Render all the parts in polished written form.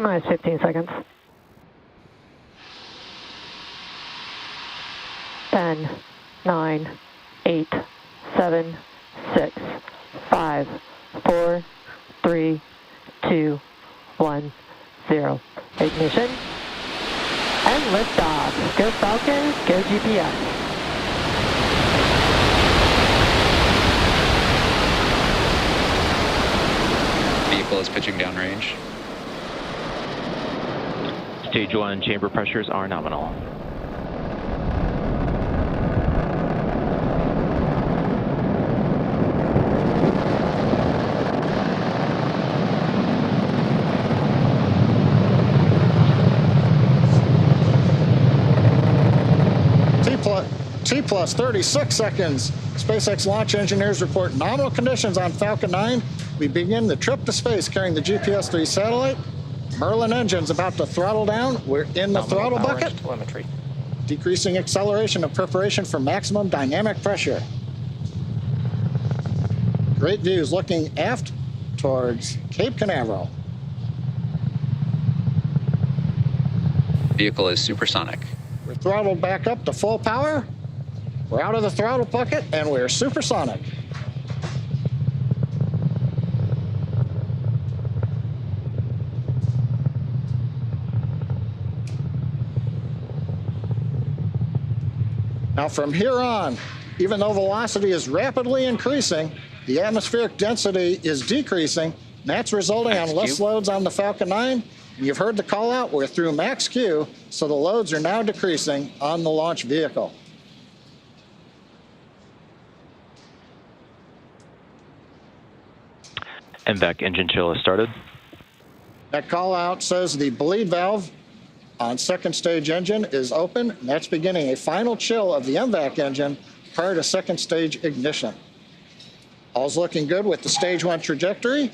T-minus 15 seconds. 10, 9, 8, 7, 6, 5, 4, 3, 2, 1, 0. Ignition. And liftoff. Go Falcon, go GPS. Vehicle is pitching downrange. Stage 1 chamber pressures are nominal. T plus 36 seconds. SpaceX launch engineers report nominal conditions on Falcon 9. We begin the trip to space carrying the GPS-3 satellite. Merlin engine's about to throttle down. We're in the throttle bucket. Telemetry. Decreasing acceleration of preparation for maximum dynamic pressure. Great views looking aft towards Cape Canaveral. Vehicle is supersonic. We're throttled back up to full power. We're out of the throttle bucket and we're supersonic. Now from here on, even though velocity is rapidly increasing, the atmospheric density is decreasing. That's resulting on less loads on the Falcon 9. And you've heard the call out, we're through max Q, so the loads are now decreasing on the launch vehicle. MVAC engine chill has started. That call out says the bleed valve on second stage engine is open, and that's beginning a final chill of the MVAC engine prior to second stage ignition. All's looking good with the stage 1 trajectory.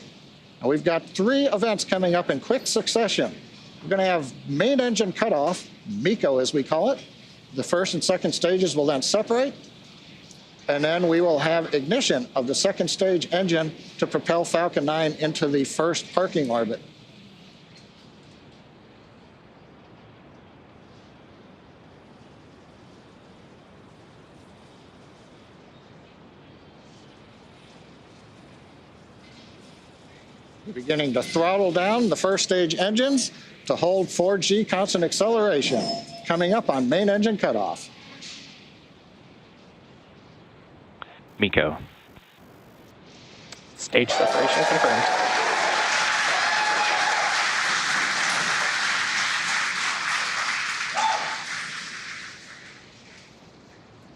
And we've got 3 events coming up in quick succession. We're going to have main engine cutoff, MECO as we call it. The first and second stages will then separate. And then we will have ignition of the second stage engine to propel Falcon 9 into the first parking orbit. We're beginning to throttle down the first stage engines to hold 4G constant acceleration, coming up on main engine cutoff. MECO. Stage separation confirmed.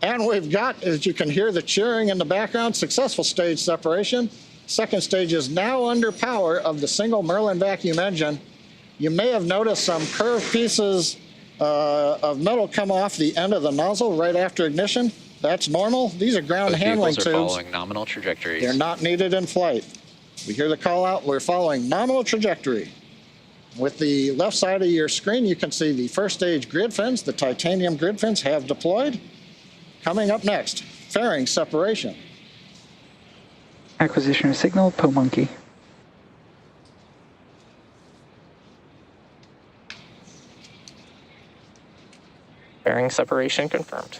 And we've got, as you can hear the cheering in the background, successful stage separation. Second stage is now under power of the single Merlin vacuum engine. You may have noticed some curved pieces of metal come off the end of the nozzle right after ignition. That's normal. These are ground handling tubes. Vehicles are following nominal trajectories. They're not needed in flight. We hear the call out, we're following nominal trajectory. With the left side of your screen, you can see the first stage grid fins. The titanium grid fins have deployed. Coming up next, fairing separation. Acquisition of signal, PoMonkey. Bearing separation confirmed.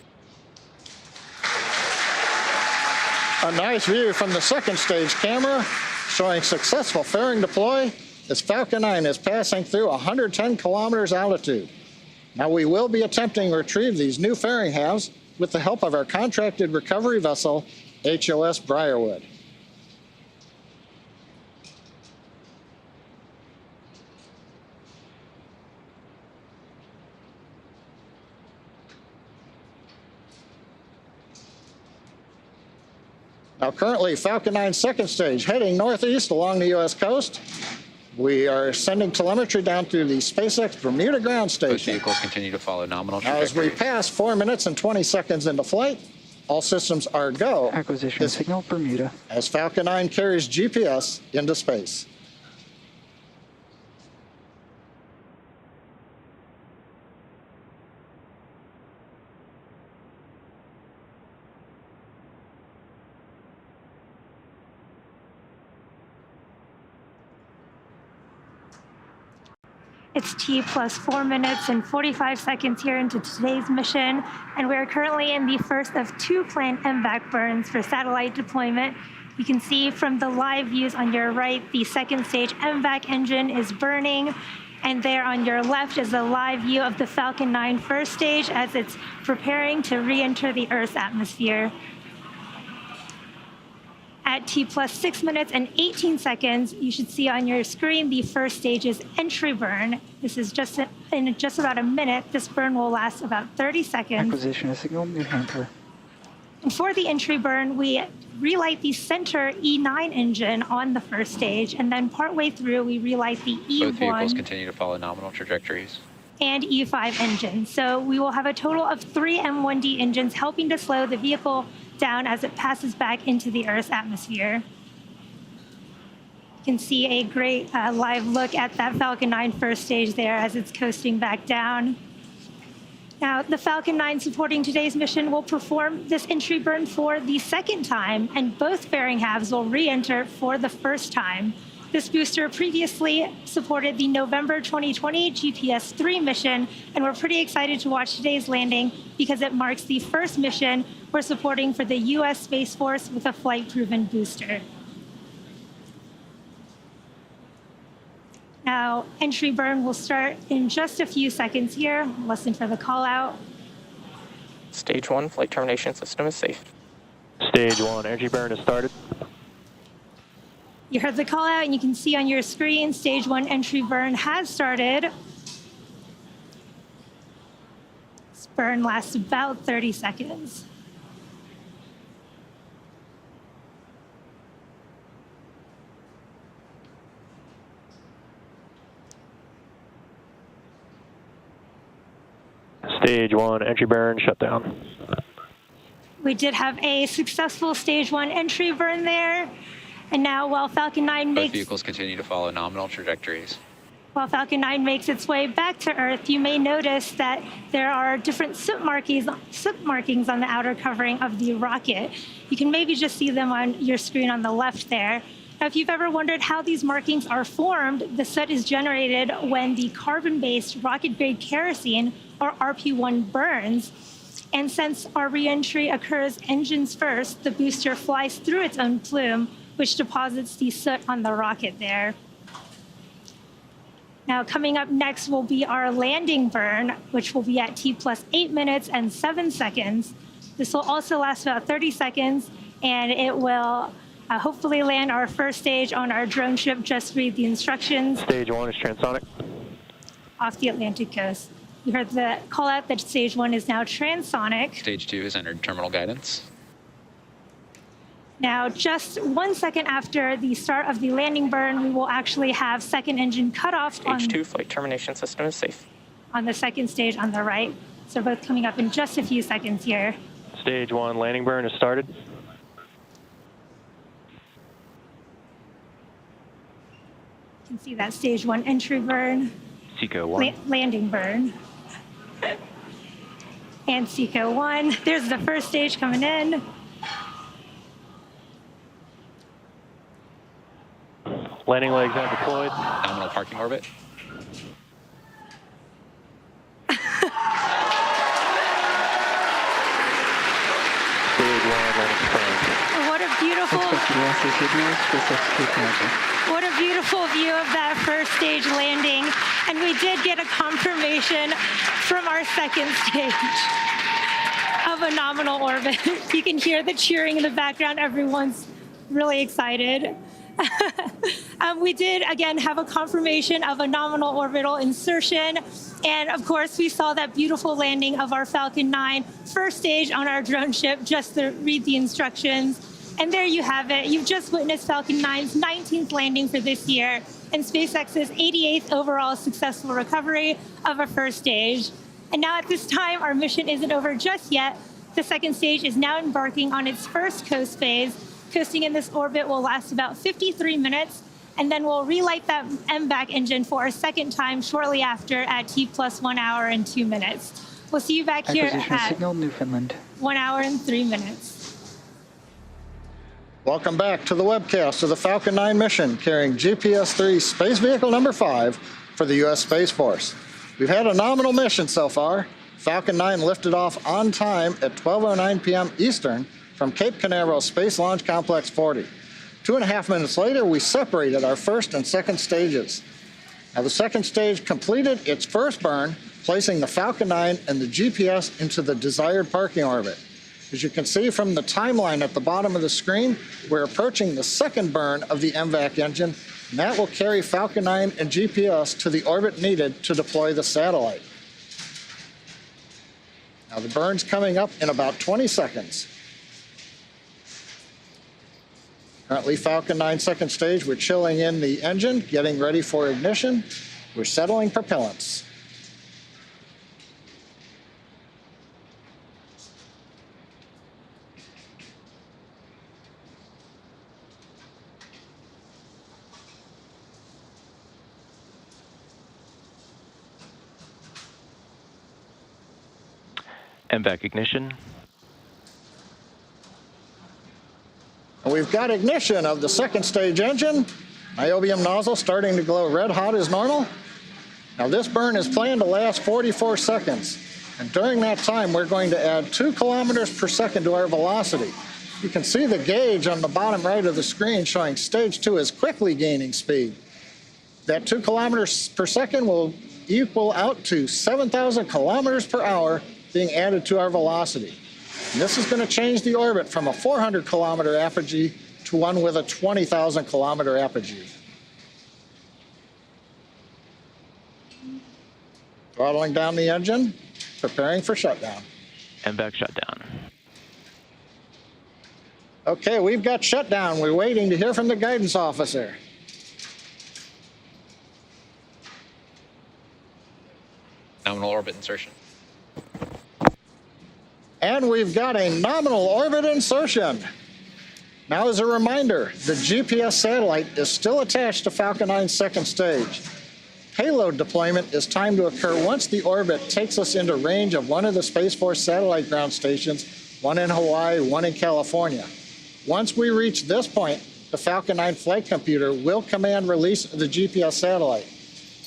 A nice view from the second stage camera showing successful fairing deploy as Falcon 9 is passing through 110 kilometers altitude. Now we will be attempting to retrieve these new fairing halves with the help of our contracted recovery vessel, HOS Briarwood. Now currently Falcon 9 second stage heading northeast along the US coast. We are sending telemetry down through the SpaceX Bermuda ground Both station. vehicles continue to follow nominal Now as we trajectories. pass 4 minutes and 20 seconds into flight, all systems are go. Acquisition of signal, Bermuda. As Falcon 9 carries GPS into space. It's T plus 4 minutes and 45 seconds here into today's mission, and we're currently in the first of 2 planned MVAC burns for satellite deployment. You can see from the live views on your right, the second stage MVAC engine is burning, and there on your left is a live view of the Falcon 9 first stage as it's preparing to re-enter the Earth's atmosphere. At T plus 6 minutes and 18 seconds, you should see on your screen the first stage's entry burn. This is in just about a minute. This burn will last about 30 seconds. Acquisition of signal, New Hampshire. And for the entry burn, we relight the center E9 engine on the first stage, and then partway through, we relight the E1. Both vehicles continue to follow nominal trajectories. And E5 engines. So we will have a total of 3 M1D engines helping to slow the vehicle down as it passes back into the Earth's atmosphere. You can see a great live look at that Falcon 9 first stage there as it's coasting back down. Now, the Falcon 9 supporting today's mission will perform this entry burn for the second time, and both fairing halves will re-enter for the first time. This booster previously supported the November 2020 GPS-3 mission, and we're pretty excited to watch today's landing because it marks the first mission we're supporting for the U.S. Space Force with a flight-proven booster. Now, entry burn will start in just a few seconds here. Listen for the call out. Stage 1 flight termination system is safe. Stage 1 entry burn has started. You heard the call out, and you can see on your screen, stage 1 entry burn has started. This burn lasts about 30 seconds. Stage 1 entry burn shut down. We did have a successful stage 1 entry burn there. And now, while Falcon 9 Both vehicles continue to follow nominal trajectories. While Falcon 9 makes its way back to Earth, you may notice that there are different soot markings on the outer covering of the rocket. You can maybe just see them on your screen on the left there. Now, if you've ever wondered how these markings are formed, the soot is generated when the carbon-based rocket-grade kerosene, or RP1, burns. And since our reentry occurs engines first, the booster flies through its own plume, which deposits the soot on the rocket there. Now, coming up next will be our landing burn, which will be at T plus 8 minutes and 7 seconds. This will also last about 30 seconds, and it will hopefully land our first stage on our drone ship. Just read the instructions. Stage 1 is transonic. Off the Atlantic coast. You heard the call out that stage 1 is now transonic. Stage 2 has entered terminal guidance. Now, just 1 second after the start of the landing burn, we will actually have second engine cutoff Stage 2 flight termination system is safe. on the second stage on the right. So both coming up in just a few seconds here. Stage 1 landing burn has started. You can see that stage 1 entry burn, Seco 1. landing burn, and Seco 1. There's the first stage coming in. Landing legs now deployed. Nominal parking orbit. Stage 1 landing confirmed. What a beautiful, what a beautiful view of that first stage landing. And we did get a confirmation from our second stage of a nominal orbit. You can hear the cheering in the background. Everyone's really excited. We did, again, have a confirmation of a nominal orbital insertion. And of course, we saw that beautiful landing of our Falcon 9 first stage on our drone ship, just to read the instructions. And there you have it. You've just witnessed Falcon 9's 19th landing for this year and SpaceX's 88th overall successful recovery of a first stage. And now at this time, our mission isn't over just yet. The second stage is now embarking on its first coast phase. Coasting in this orbit will last about 53 minutes, and then we'll relight that MVAC engine for a second time shortly after at T plus 1 hour and 2 minutes. We'll see you back here at signal, Newfoundland. 1 hour and 3 minutes. Welcome back to the webcast of the Falcon 9 mission carrying GPS-3 space vehicle number 5 for the U.S. Space Force. We've had a nominal mission so far. Falcon 9 lifted off on time at 12:09 p.m. Eastern from Cape Canaveral Space Launch Complex 40. 2.5 minutes later, we separated our first and second stages. Now, the second stage completed its first burn, placing the Falcon 9 and the GPS into the desired parking orbit. As you can see from the timeline at the bottom of the screen, we're approaching the second burn of the MVAC engine, and that will carry Falcon 9 and GPS to the orbit needed to deploy the satellite. Now, the burn's coming up in about 20 seconds. Currently, Falcon 9 second stage, we're chilling in the engine, getting ready for ignition. We're settling propellants. MVAC ignition. And we've got ignition of the second stage engine. Niobium nozzle starting to glow red hot as normal. Now, this burn is planned to last 44 seconds. And during that time, we're going to add 2 kilometers per second to our velocity. You can see the gauge on the bottom right of the screen showing stage 2 is quickly gaining speed. That 2 kilometers per second will equal out to 7,000 kilometers per hour being added to our velocity. And this is going to change the orbit from a 400-kilometer apogee to one with a 20,000-kilometer apogee. Throttling down the engine, preparing for shutdown. MVAC shutdown. Okay, we've got shutdown. We're waiting to hear from the guidance officer. Nominal orbit insertion. And we've got a nominal orbit insertion. Now, as a reminder, the GPS satellite is still attached to Falcon 9's second stage. Payload deployment is timed to occur once the orbit takes us into range of one of the Space Force satellite ground stations, one in Hawaii, one in California. Once we reach this point, the Falcon 9 flight computer will command release of the GPS satellite.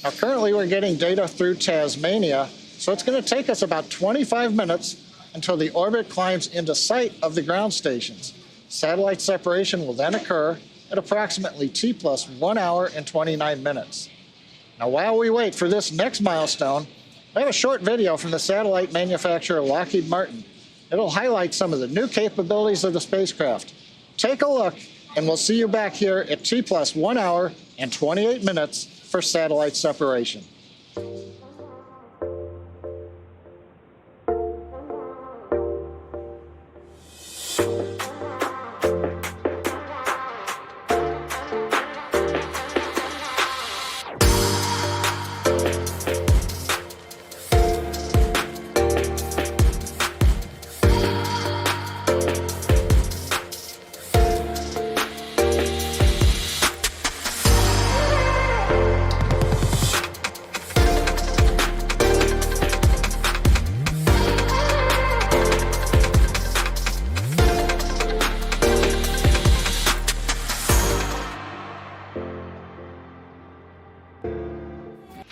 Now, currently we're getting data through Tasmania, so it's going to take us about 25 minutes until the orbit climbs into sight of the ground stations. Satellite separation will then occur at approximately T+1 hour and 29 minutes. Now, while we wait for this next milestone, I have a short video from the satellite manufacturer Lockheed Martin. It'll highlight some of the new capabilities of the spacecraft. Take a look, and we'll see you back here at T+1 hour and 28 minutes for satellite separation.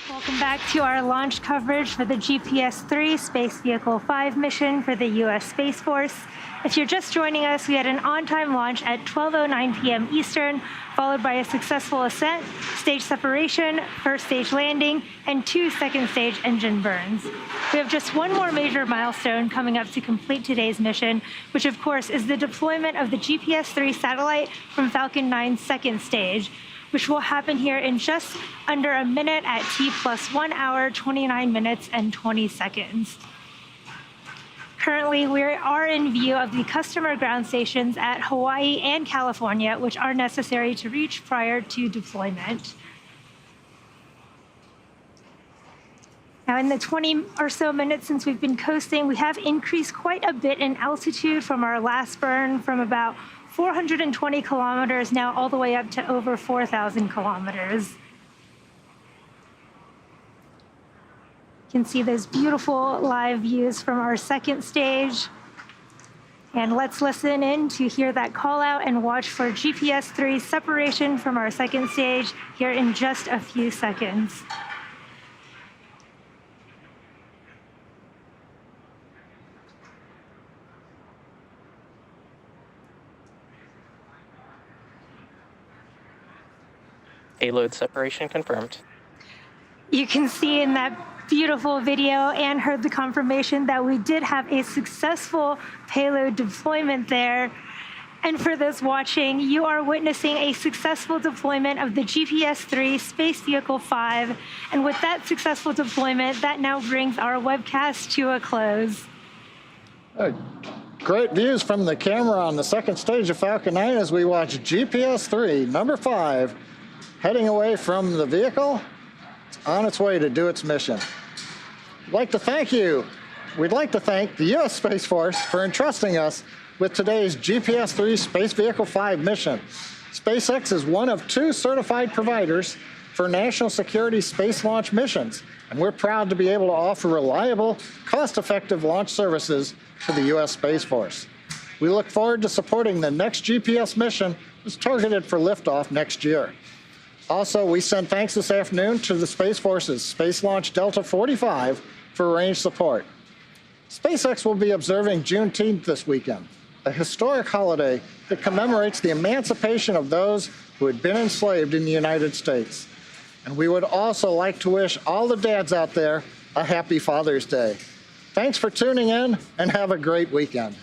Welcome back to our launch coverage for the GPS-3 Space Vehicle 5 mission for the U.S. Space Force. If you're just joining us, we had an on-time launch at 12:09 p.m. Eastern, followed by a successful ascent, stage separation, first stage landing, and 2 second stage engine burns. We have just one more major milestone coming up to complete today's mission, which of course is the deployment of the GPS-3 satellite from Falcon 9's second stage, which will happen here in just under a minute at T+1 hour, 29 minutes, and 20 seconds. Currently, we are in view of the customer ground stations at Hawaii and California, which are necessary to reach prior to deployment. Now, in the 20 or so minutes since we've been coasting, we have increased quite a bit in altitude from our last burn, from about 420 kilometers now all the way up to over 4,000 kilometers. You can see those beautiful live views from our second stage. And let's listen in to hear that call out and watch for GPS-3 separation from our second stage here in just a few seconds. Payload separation confirmed. You can see in that beautiful video and heard the confirmation that we did have a successful payload deployment there. And for those watching, you are witnessing a successful deployment of the GPS-3 Space Vehicle 5. And with that successful deployment, that now brings our webcast to a close. Great views from the camera on the second stage of Falcon 9 as we watch GPS-3, number 5, heading away from the vehicle. It's on its way to do its mission. We'd like to thank you. We'd like to thank the U.S. Space Force for entrusting us with today's GPS-3 Space Vehicle 5 mission. SpaceX is one of 2 certified providers for national security space launch missions, and we're proud to be able to offer reliable, cost-effective launch services to the U.S. Space Force. We look forward to supporting the next GPS mission that's targeted for liftoff next year. Also, we send thanks this afternoon to the Space Force's Space Launch Delta 45 for range support. SpaceX will be observing Juneteenth this weekend, a historic holiday that commemorates the emancipation of those who had been enslaved in the United States. And we would also like to wish all the dads out there a happy Father's Day. Thanks for tuning in and have a great weekend.